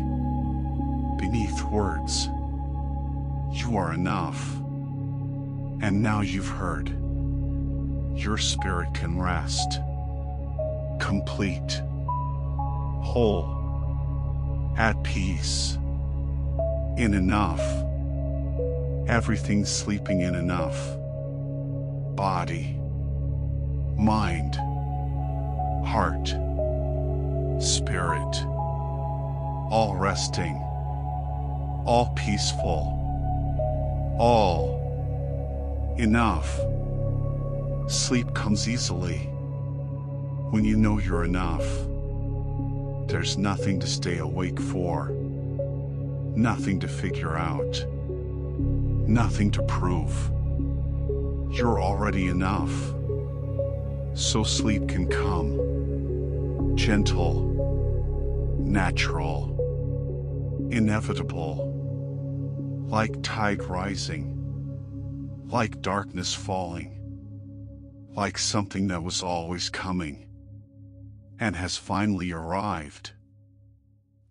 beneath words, you are enough. And now you've heard. Your spirit can rest. Complete. Whole. At peace. In enough. Everything's sleeping in enough. Body. Mind. Heart. Spirit. All resting. All peaceful. All enough. Sleep comes easily when you know you're enough. There's nothing to stay awake for, nothing to figure out, nothing to prove. You're already enough. So sleep can come, gentle, natural, inevitable, like tide rising, like darkness falling, like something that was always coming and has finally arrived.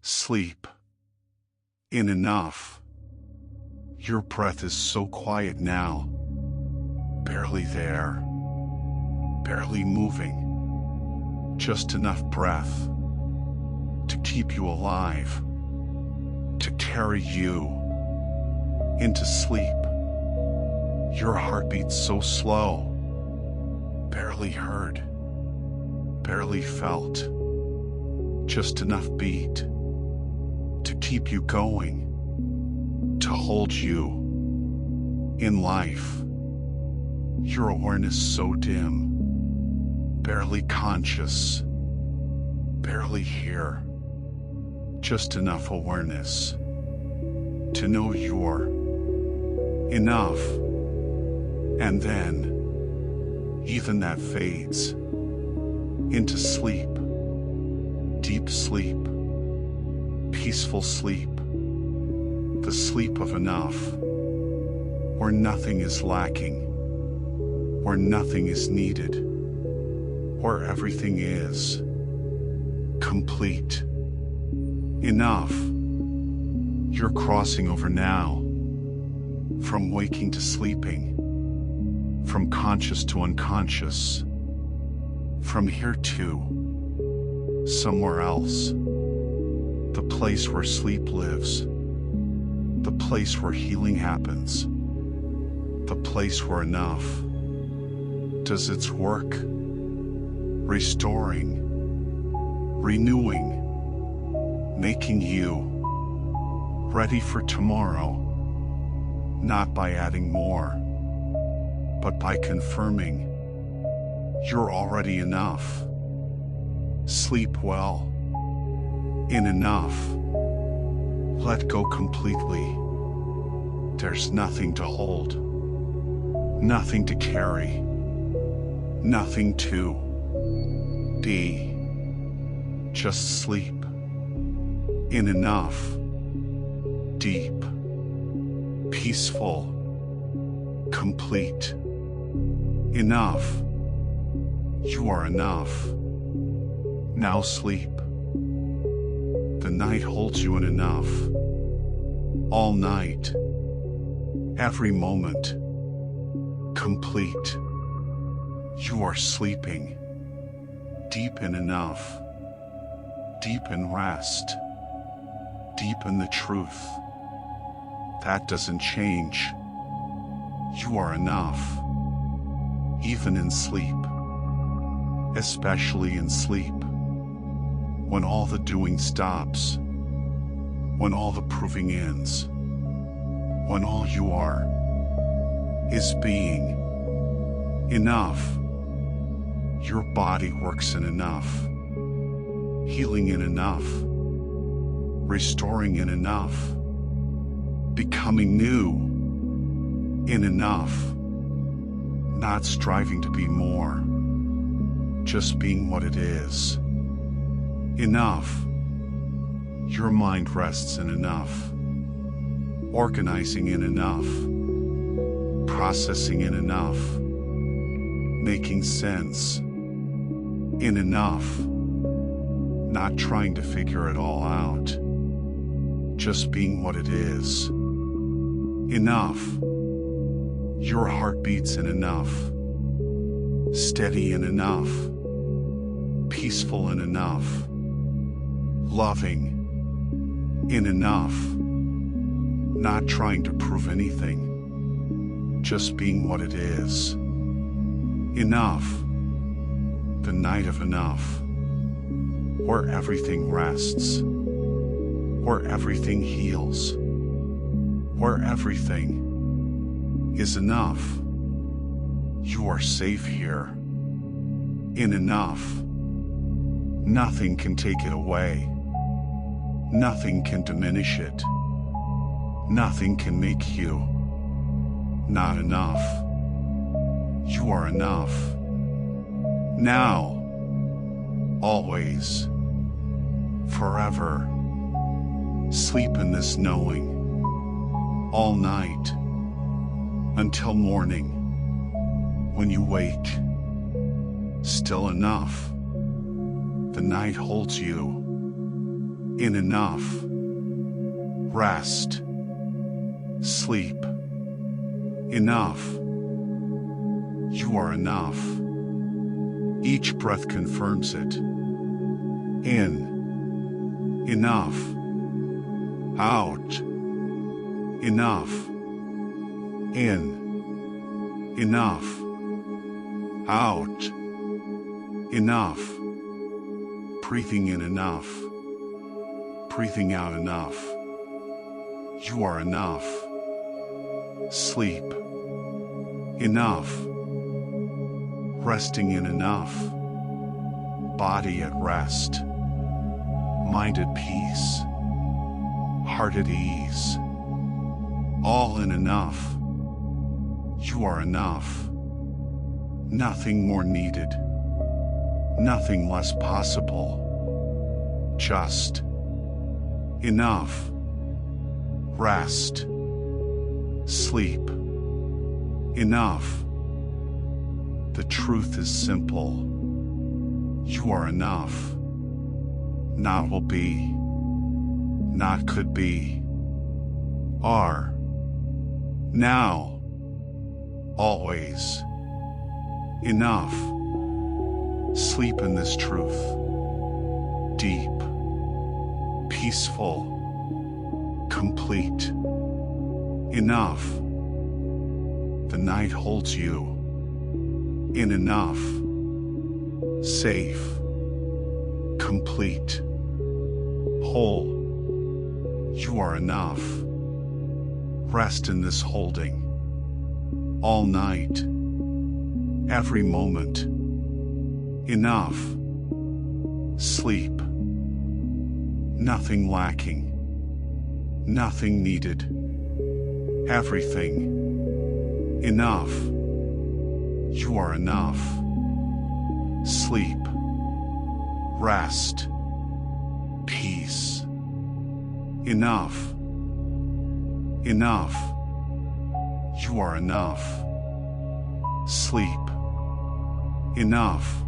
Sleep. In enough. Your breath is so quiet now, barely there, barely moving, just enough breath to keep you alive, to carry you into sleep. Your heart beats so slow, barely heard, barely felt, just enough beat to keep you going, to hold you in life. Your awareness so dim, barely conscious, barely here, just enough awareness to know you're enough. And then, even that fades into sleep, deep sleep, peaceful sleep, the sleep of enough, where nothing is lacking, where nothing is needed, where everything is complete. Enough. You're crossing over now, from waking to sleeping, from conscious to unconscious, from here to somewhere else, the place where sleep lives, the place where healing happens, the place where enough does its work, restoring, renewing, making you ready for tomorrow, not by adding more, but by confirming you're already enough. Sleep well. In enough. Let go completely. There's nothing to hold, nothing to carry, nothing to be. Just sleep. In enough. Deep. Peaceful. Complete. Enough. You are enough. Now sleep. The night holds you in enough. All night. Every moment. Complete. You are sleeping. Deep in enough. Deep in rest. Deep in the truth. That doesn't change. You are enough. even in sleep, especially in sleep, when all the doing stops, when all the proving ends, when all you are is being enough. Your body works in enough, healing in enough, restoring in enough, becoming new in enough, not striving to be more, just being what it is. Enough. Your mind rests in enough, organizing in enough, processing in enough, making sense in enough, not trying to figure it all out, just being what it is. Enough. Your heart beats in enough, steady in enough, peaceful in enough, loving in enough, not trying to prove anything, just being what it is. Enough. The night of enough, where everything rests, where everything heals, where everything is enough. You are safe here, in enough. Nothing can take it away. Nothing can diminish it. Nothing can make you not enough. You are enough. Now, always, forever. Sleep in this knowing, all night, until morning. When you wake, still enough. The night holds you in enough. Rest, sleep, enough. You are enough. Each breath confirms it. In, enough. Out, enough. In, enough. Out, enough. Breathing in enough. Breathing out enough. You are enough. Sleep, enough. Resting in enough. Body at rest. Mind at peace. Heart at ease. All in enough. You are enough. Nothing more needed. Nothing less possible. Just enough. Rest. Sleep. Enough. The truth is simple. You are enough. Not will be. Not could be. Are. Now. Always. Enough. Sleep in this truth. Deep. Peaceful. Complete. Enough. The night holds you in enough. Safe. Complete. Whole. You are enough. Rest in this holding. All night. Every moment. Enough. Sleep. Nothing lacking. Nothing needed. Everything. Enough. You are enough. Sleep. Rest. Peace. Enough. Enough. You are enough. Sleep. Enough.